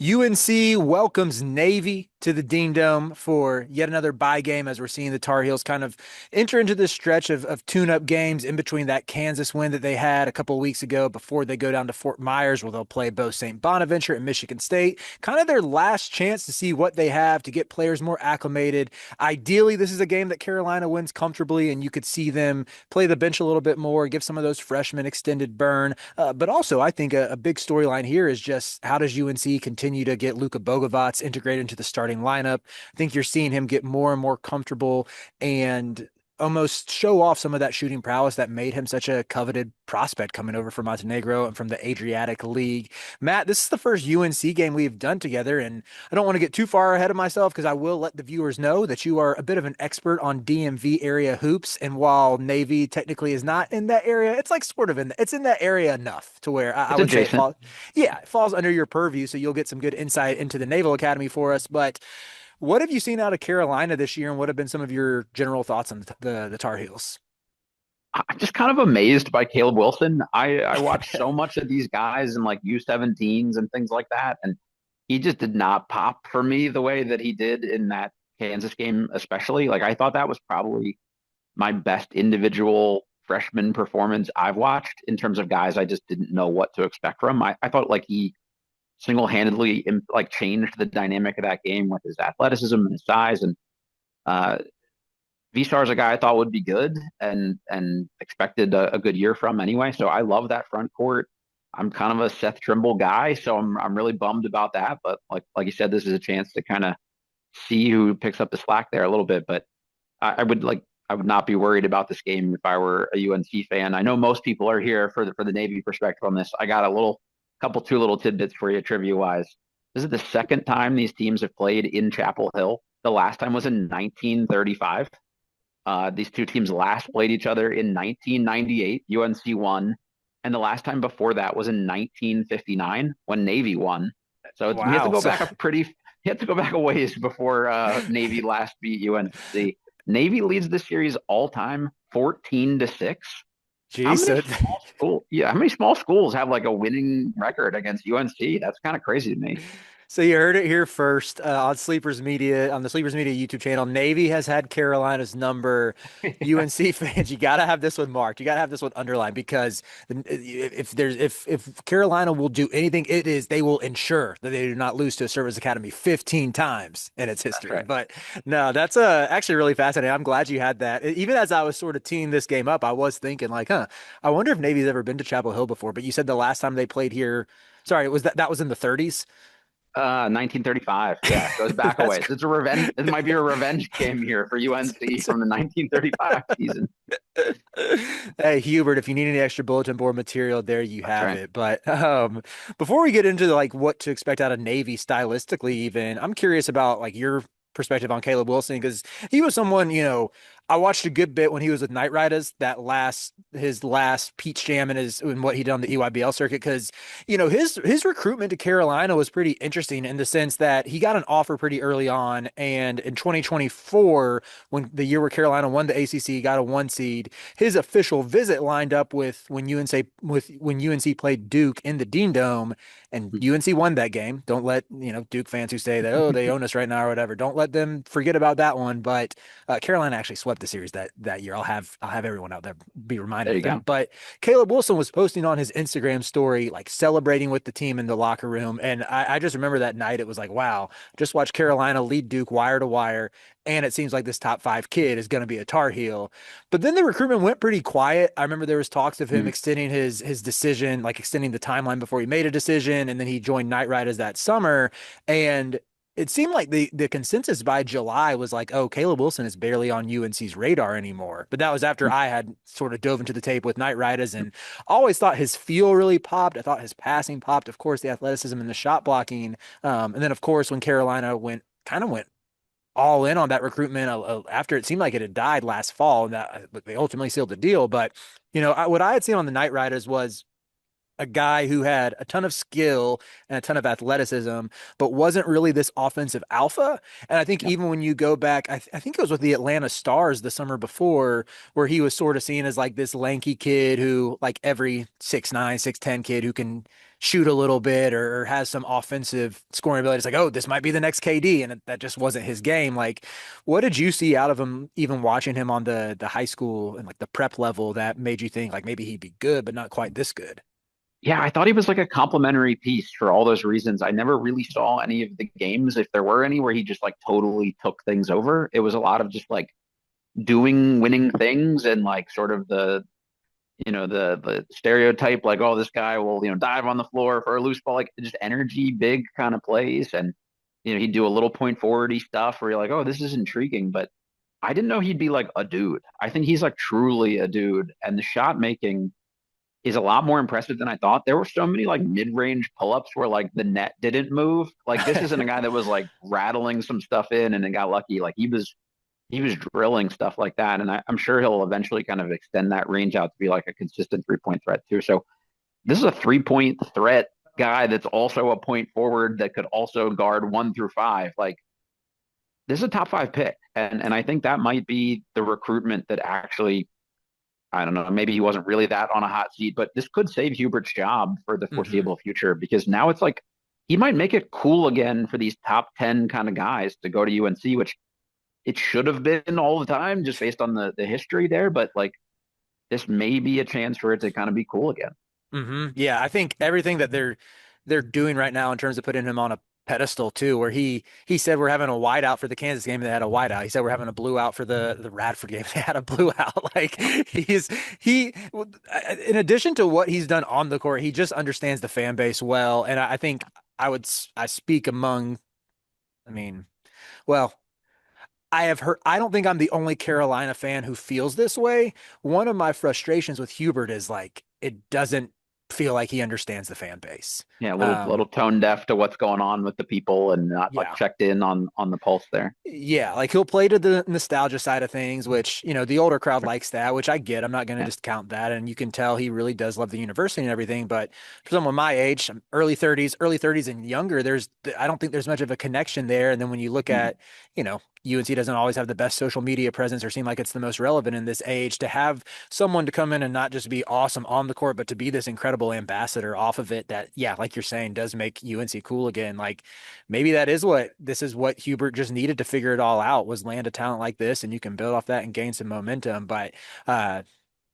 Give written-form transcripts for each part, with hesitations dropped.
UNC welcomes Navy to the Dean Dome for yet another bye game as we're seeing the Tar Heels kind of enter into this stretch of tune-up games in between that Kansas win that they had a couple of weeks ago before they go down to Fort Myers where they'll play both St. Bonaventure and Michigan State. Kind of their last chance to see what they have to get players more acclimated. Ideally, this is a game that Carolina wins comfortably and you could see them play the bench a little bit more, give some of those freshmen extended burn. But also, I think a big storyline here is just how does UNC continue to get Luka Bogovac integrated into the starting lineup? I think you're seeing him get more and more comfortable and almost show off some of that shooting prowess that made him such a coveted prospect coming over from Montenegro and from the Adriatic League. Matt, this is the first UNC game we've done together, and I don't want to get too far ahead of myself because I will let the viewers know that you are a bit of an expert on DMV area hoops. And while Navy technically is not in that area, it's like sort of it's in that area enough to where I It's would say adjacent. yeah, it falls under your purview. So you'll get some good insight into the Naval Academy for us. But what have you seen out of Carolina this year, and what have been some of your general thoughts on the Tar Heels? I'm just kind of amazed by Caleb Wilson. I watched so much of these guys in like U17s and things like that, and he just did not pop for me the way that he did in that Kansas game, especially. Like I thought that was probably my best individual freshman performance I've watched in terms of guys I just didn't know what to expect from. I thought like he single-handedly like changed the dynamic of that game with his athleticism and his size and uh V-Star is a guy I thought would be good and expected a good year from anyway. So I love that front court. I'm kind of a Seth Trimble guy, so I'm really bummed about that. But like you said, this is a chance to kind of see who picks up the slack there a little bit. But I would not be worried about this game if I were a UNC fan. I know most people are here for the Navy perspective on this. I got a two little tidbits for you trivia wise. This is the second time these teams have played in Chapel Hill. The last time was in 1935. These two teams last played each other in 1998. UNC won, and the last time before that was in 1959 when Navy won. So you have to Wow. go So, back you have to go back a ways before Navy last beat UNC. Navy leads the series all time 14-6. How geez, many so small school? Yeah, how many small schools have like a winning record against UNC? That's kind of crazy to me. so you heard it here first on Sleepers Media, on the Sleepers Media YouTube channel. Navy has had Carolina's number. UNC fans, you got to have this one marked. You got to have this one underlined because if Carolina will do anything, it is they will ensure that they do not lose to a service academy 15 times in its That's history. right. But no, that's actually really fascinating. I'm glad you had that. Even as I was sort of teeing this game up, I was thinking like, huh, I wonder if Navy's ever been to Chapel Hill before. But you said the last time they played here. Sorry, was that was in the 30s? 1935. Yeah, it goes back a That's ways. It's a revenge. It might be a revenge game here for UNC crazy. from the 1935 season. Hey, Hubert, if you need any extra bulletin board material, there you That's have right. it. But before we get into like what to expect out of Navy stylistically, even, I'm curious about like your perspective on Caleb Wilson because he was someone, I watched a good bit when he was with Knight Riders, his last Peach Jam and what he did on the EYBL circuit because his recruitment to Carolina was pretty interesting in the sense that he got an offer pretty early on, and in 2024, when the year where Carolina won the ACC, got a one seed, his official visit lined up with when UNC played Duke in the Dean Dome, and UNC won that game. Don't let Duke fans who say that they own us right now or whatever. Don't let them forget about that one. But Carolina actually swept the series that year. I'll have everyone out there be reminded There of you that. go. But Caleb Wilson was posting on his Instagram story like celebrating with the team in the locker room, and I just remember that night it was like, wow, just watch Carolina lead Duke wire to wire, and it seems like this top five kid is going to be a Tar Heel. But then the recruitment went pretty quiet. I remember there was talks of him Mhm. extending his decision, like extending the timeline before he made a decision, and then he joined Knight Riders that summer. And it seemed like the consensus by July was like, oh, Caleb Wilson is barely on UNC's radar anymore. But that was after I had sort of dove into the tape with Knight Riders and always thought his feel really popped. I thought his passing popped. Of course, the athleticism and the shot blocking. And then, of course, when Carolina went all in on that recruitment after it seemed like it had died last fall, and that they ultimately sealed the deal. But what I had seen on the Knight Riders was a guy who had a ton of skill and a ton of athleticism, but wasn't really this offensive alpha. And I think Yep. even when you go back, I think it was with the Atlanta Stars the summer before, where he was sort of seen as like this lanky kid who, like every 6'9", 6'10" kid who can shoot a little bit or has some offensive scoring ability. It's like, oh, this might be the next KD, and that just wasn't his game. Like, what did you see out of him, even watching him on the high school and like the prep level, that made you think like maybe he'd be good, but not quite this good? Yeah, I thought he was like a complimentary piece for all those reasons. I never really saw any of the games, if there were any, where he just like totally took things over. It was a lot of just like doing winning things and like sort of the stereotype like, oh, this guy will dive on the floor for a loose ball, like just energy big kind of plays. And he'd do a little point forwardy stuff where you're like, oh, this is intriguing. But I didn't know he'd be like a dude. I think he's like truly a dude, and the shot making is a lot more impressive than I thought. There were so many like mid-range pull-ups where like the net didn't move. Like this isn't a guy that was like rattling some stuff in and then got lucky. Like he was drilling stuff like that. And I'm sure he'll eventually kind of extend that range out to be like a consistent 3-point threat too. So this is a 3-point threat guy that's also a point forward that could also guard 1 through 5. Like this is a top 5 pick. And I think that might be the recruitment that actually, I don't know, maybe he wasn't really that on a hot seat, but this could save Hubert's job for the Hmm. foreseeable future, because now it's like he might make it cool again for these top 10 kind of guys to go to UNC, which it should have been all the time just based on the history there. But like this may be a chance for it to kind of be cool again. Yeah, I think everything that they're doing right now in terms of putting him on a pedestal too, where he said we're having a whiteout for the Kansas game, they had a whiteout. He said we're having a blue out for the Radford game, they had a blue out. Like he in addition to what he's done on the court, he just understands the fan base well. And I think I speak among, I mean, well, I have heard, I don't think I'm the only Carolina fan who feels this way. One of my frustrations with Hubert is like, it doesn't feel like he understands the fan base. Yeah, a little Um, tone deaf to what's going on with the people and not like yeah. checked in on the pulse there. Yeah, like he'll play to the nostalgia side of things, which, the older crowd likes that, which I get. I'm not going to Yeah. discount that. And you can tell he really does love the university and everything. But for someone my age, I'm early 30s and younger, I don't think there's much of a connection there. And then when you look Mhm. at, UNC doesn't always have the best social media presence or seem like it's the most relevant in this age, to have someone to come in and not just be awesome on the court, but to be this incredible ambassador off of it that, yeah, like you're saying, does make UNC cool again. Like, maybe this is what Hubert just needed to figure it all out, was land a talent like this, and you can build off that and gain some momentum. But uh,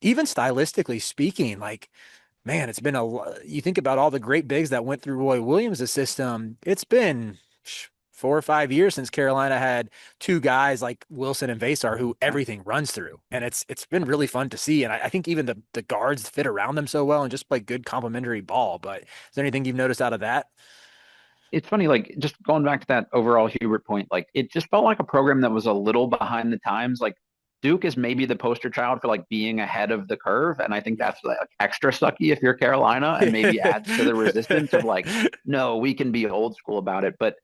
even stylistically speaking, like, man, you think about all the great bigs that went through Roy Williams' system. It's been 4 or 5 years since Carolina had two guys like Wilson and Vasar who Yeah. everything runs through, and it's been really fun to see. And I think even the guards fit around them so well and just play good complementary ball. But is there anything you've noticed out of that? It's funny, like just going back to that overall Hubert point, like it just felt like a program that was a little behind the times. Like Duke is maybe the poster child for like being ahead of the curve. And I think Yeah. that's like extra sucky if you're Carolina, and maybe adds to the resistance of like, no, we can be old school about it. But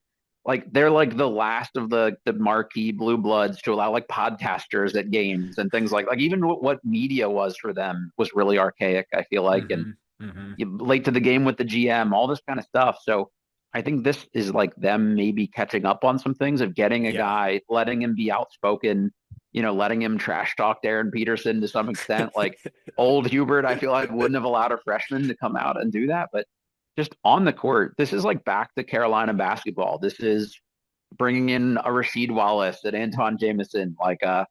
like they're like the last of the marquee blue bloods to allow like podcasters at games and things like even what media was for them was really archaic, I feel like. And Hmm. Hmm. late to the game with the GM, all this kind of stuff. So I think this is like them maybe catching up on some things of getting a Yeah. guy, letting him be outspoken, letting him trash talk Darren Peterson to some extent. Like old Hubert, I feel like wouldn't have allowed a freshman to come out and do that. But just on the court, this is like back to Carolina basketball. This is bringing in a Rasheed Wallace and Anton Jameson, like a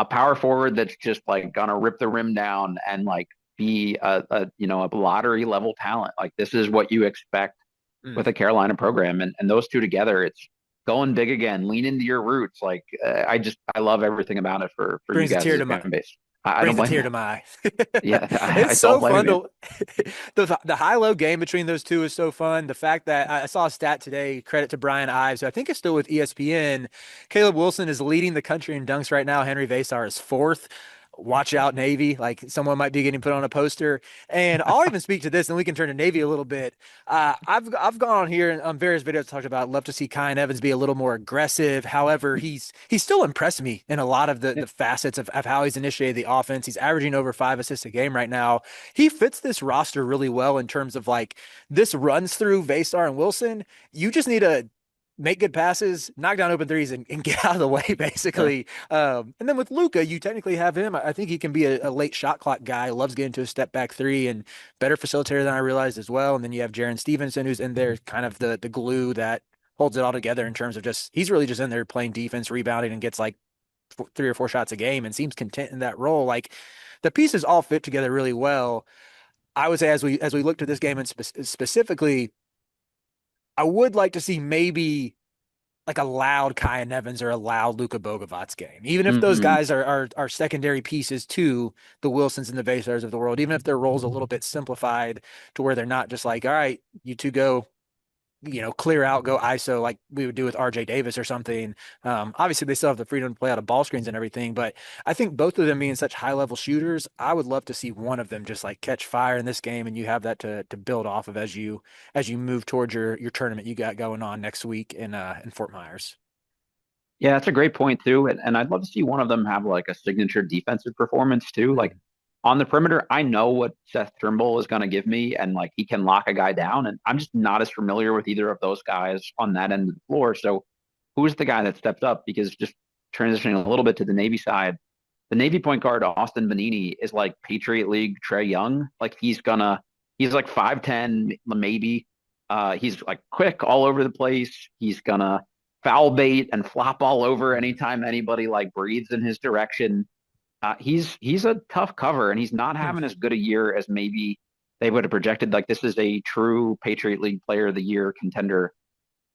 power forward that's just like gonna rip the rim down and like be a lottery level talent. Like this is what you expect Mm. with a Carolina program, and those two together, it's going big again. Lean into your roots. Like I love everything about it for you Brings a guys tear as a to my fan base. I don't brings a blame tear you. to my eye. Yeah, I It's don't so blame fun you. to the high-low game between those two is so fun. The fact that I saw a stat today, credit to Brian Ives, who I think is still with ESPN. Caleb Wilson is leading the country in dunks right now. Henry Vasar is fourth. Watch out, Navy. Like someone might be getting put on a poster. And I'll even speak to this, and we can turn to Navy a little bit. I've gone on here and on various videos talked about love to see Kyan Evans be a little more aggressive. However, he's still impressed me in a lot of the facets of how he's initiated the offense. He's averaging over 5 assists a game right now. He fits this roster really well in terms of like this runs through Vasar and Wilson. You just need a make good passes, knock down open threes, and get out of the way, Sure. basically. And then with Luca, you technically have him. I think he can be a late shot clock guy. Loves getting to a step back three and better facilitator than I realized as well. And then you have Jaren Stevenson, who's in there, kind of the glue that holds it all together in terms of just he's really just in there playing defense, rebounding, and gets like 3 or 4 shots a game and seems content in that role. Like the pieces all fit together really well. I would say as we looked at this game and specifically, I would like to see maybe like a loud Kaya Nevins or a loud Luka Bogovac game. Even if those Hmm. guys are secondary pieces to the Wilsons and the Vasars of the world, even if their roles a little bit simplified to where they're not just like, all right, you two go, clear out, go ISO like we would do with RJ Davis or something. Obviously, they still have the freedom to play out of ball screens and everything, but I think both of them being such high level shooters, I would love to see one of them just like catch fire in this game, and you have that to build off of as you move towards your tournament you got going on next week in Fort Myers. Yeah, that's a great point too. And I'd love to see one of them have like a signature defensive performance too. Like Mm. on the perimeter, I know what Seth Trimble is going to give me, and like he can lock a guy down. And I'm just not as familiar with either of those guys on that end of the floor. So who's the guy that stepped up? Because just transitioning a little bit to the Navy side, the Navy point guard Austin Benini is like Patriot League Trae Young. Like he's like 5'10", maybe. He's like quick all over the place. He's gonna foul bait and flop all over anytime anybody like breathes in his direction. He's a tough cover, and he's not Mm. having as good a year as maybe they would have projected. Like this is a true Patriot League Player of the Year contender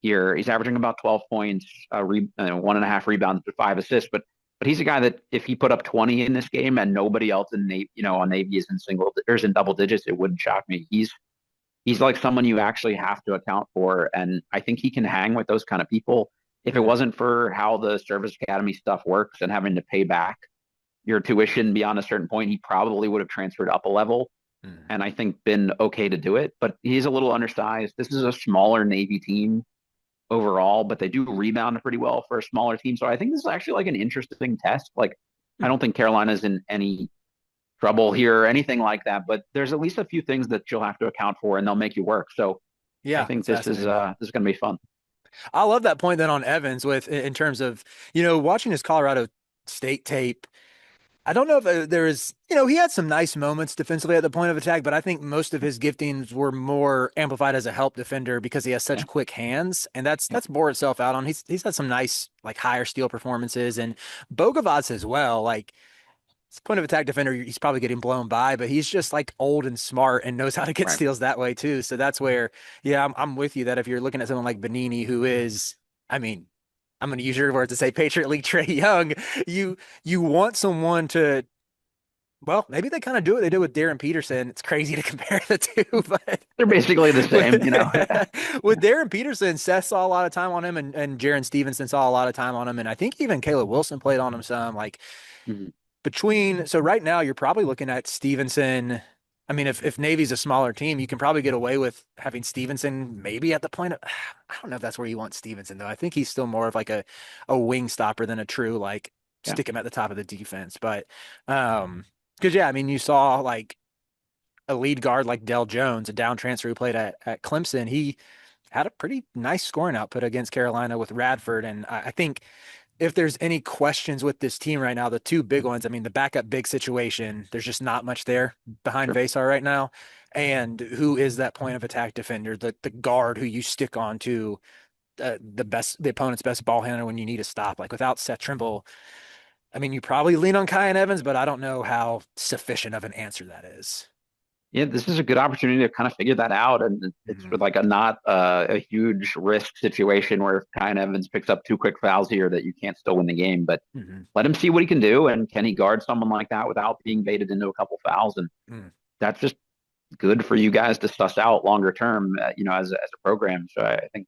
here. He's averaging about 12 points, 1.5 rebounds, to 5 assists. But he's a guy that if he put up 20 in this game and nobody else in Navy, on Navy is in in double digits, it wouldn't shock me. He's like someone you actually have to account for, and I think he can hang with those kind of people. If it Mm. wasn't for how the service academy stuff works and having to pay back your tuition beyond a certain point, he probably would have transferred up a level Mm. and I think been okay to do it. But he's a little undersized. This is a smaller Navy team overall, but they do rebound pretty well for a smaller team. So I think this is actually like an interesting test. Like, I Mm. don't think Carolina's in any trouble here or anything like that, but there's at least a few things that you'll have to account for and they'll make you work. So I Yeah, think that's fascinating. this is going to be fun. I love that point then on Evans with in terms of, watching his Colorado State tape. I don't know if there is, he had some nice moments defensively at the point of attack, but I think most of his giftings were more amplified as a help defender because he has Yeah, such quick hands, and that's yeah, that's bore itself out on. He's had some nice like higher steal performances, and Bogovac as well. Like as a point of attack defender, he's probably getting blown by, but he's just like old and smart and knows how to get right. steals that way too. So that's where, yeah, I'm with you that if you're looking at someone like Benini, who is, I mean, I'm going to use your words to say Patriot League Trae Young, you want someone to, well, maybe they kind of do what they did with Darren Peterson. It's crazy to compare the two, but They're basically the with, same, with Darren Peterson, Seth saw a lot of time on him, and Jaren Stevenson saw a lot of time on him, and I think even Caleb Wilson played on him some. Like Mhm. so right now you're probably looking at Stevenson. I mean, if Navy's a smaller team, you can probably get away with having Stevenson maybe at the point of, I don't know if that's where you want Stevenson though. I think he's still more of like a wing stopper than a true like Yeah. stick him at the top of the defense. But because yeah, I mean you saw like a lead guard like Dell Jones, a down transfer who played at Clemson. He had a pretty nice scoring output against Carolina with Radford, and I think if there's any questions with this team right now, the two big ones, I mean, the backup big situation, there's just not much there behind Sure. Vasar right now. And who is that point of attack defender, the guard who you stick on to the opponent's best ball handler when you need a stop? Like without Seth Trimble, I mean, you probably lean on Kyan Evans, but I don't know how sufficient of an answer that is. Yeah, this is a good opportunity to kind of figure that out, and it's Mhm. with like a not a huge risk situation where if Kyan Evans picks up 2 quick fouls here, that you can't still win the game. But Mhm. let him see what he can do, and can he guard someone like that without being baited into a couple fouls? And Mm. that's just good for you guys to suss out longer term, as a program. So I think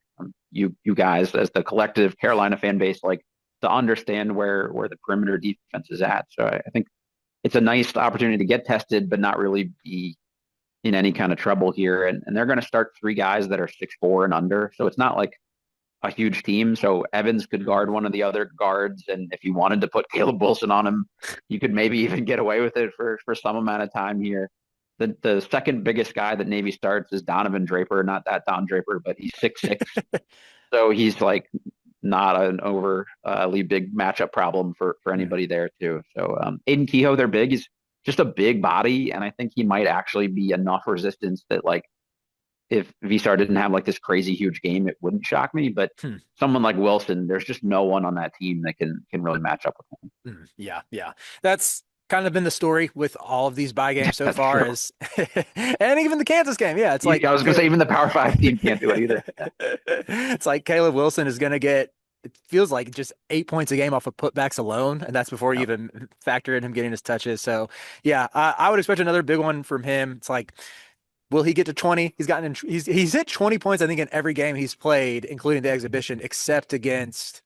you guys as the collective Carolina fan base, like to understand where the perimeter defense is at. So I think it's a nice opportunity to get tested, but not really be in any kind of trouble here. And they're going to start 3 guys that are 6'4" and under. So it's not like a huge team. So Evans could guard Mhm. one of the other guards. And if you wanted to put Caleb Wilson on him, you could maybe even get away with it for some amount of time here. The second biggest guy that Navy starts is Donovan Draper, not that Don Draper, but he's 6'6". So he's like not an overly big matchup problem for Mm. anybody there too. So Aiden Kehoe, they're big. He's just a big body, and I think he might actually be enough resistance that like if Visar didn't have like this crazy huge game, it wouldn't shock me. But Hmm. someone like Wilson, there's just no one on that team that can really match up with him. Mm. Yeah, yeah. That's kind of been the story with all of these bye games so That's far true. is and even the Kansas game. Yeah, it's like I was gonna say even the Power Five team can't do it either. it's like Caleb Wilson is going to get, it feels like just 8 points a game off of putbacks alone, and that's before you Yeah. even factor in him getting his touches. So, yeah, I would expect another big one from him. It's like, will he get to 20? He's hit 20 points, I think, in every game he's played, including the exhibition, except against,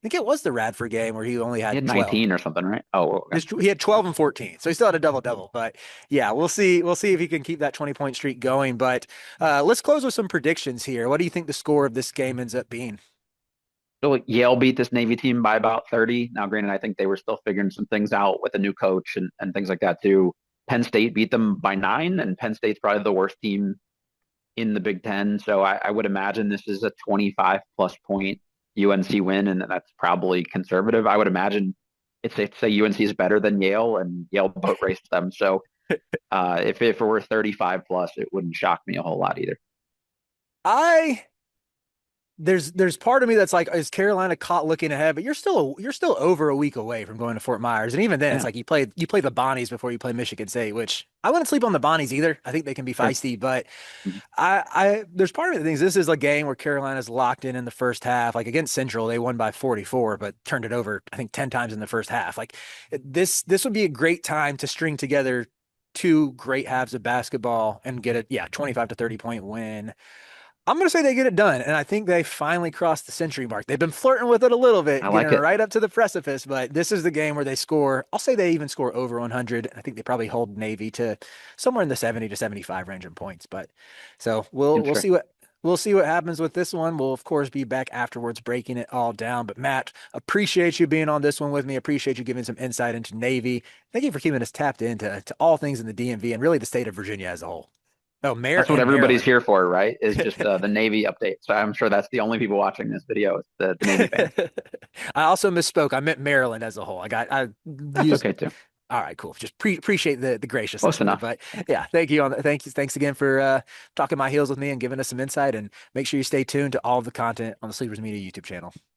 I think it was the Radford game where he only He had had 12. 19 or something, right? Oh, okay. He had 12 and 14, so he still had a double double. But yeah, we'll see. We'll see if he can keep that 20-point streak going. But let's close with some predictions here. What do you think the score of this game ends up being? So like Yale beat this Navy team by about 30. Now, granted, I think they were still figuring some things out with a new coach and things like that too. Penn State beat them by 9, and Penn State's probably the worst team in the Big Ten. So I would imagine this is a 25 plus point UNC win, and that's probably conservative. I would imagine it's safe to say UNC is better than Yale, and Yale boat raced them. So if it were 35 plus, it wouldn't shock me a whole lot either. I there's part of me that's like, is Carolina caught looking ahead? But you're still over a week away from going to Fort Myers, and even then, it's Yeah, like you play the Bonnies before you play Michigan State, which I wouldn't sleep on the Bonnies either. I think they can be sure. feisty, but Mhm. I there's part of me that thinks this is a game where Carolina's locked in the first half. Like against Central, they won by 44, but turned it over I think 10 times in the first half. Like this would be a great time to string together two great halves of basketball and get a 25 to 30 point win. I'm going to say they get it done, and I think they finally crossed the century mark. They've been flirting with it a little I bit, getting like it. right up to the precipice, but this is the game where they score. I'll say they even score over 100. I think they probably hold Navy to somewhere in the 70 to 75 range in points. But so we'll Sure. see what happens with this one. We'll of course be back afterwards breaking it all down. But Matt, appreciate you being on this one with me. Appreciate you giving some insight into Navy. Thank you for keeping us tapped into to all things in the DMV and really the state of Virginia as a whole. Oh, That's what And everybody's Maryland. here for, right? Is just the Navy update. So I'm sure that's the only people watching this video is the Navy fans. I also misspoke. I meant Maryland as a whole. I That's used. okay too. All right, cool. Just appreciate the graciousness Close there. enough. But yeah, thank you thanks again for talking my heels with me and giving us some insight. And make sure you stay tuned to all of the content on the Sleepers Media YouTube channel.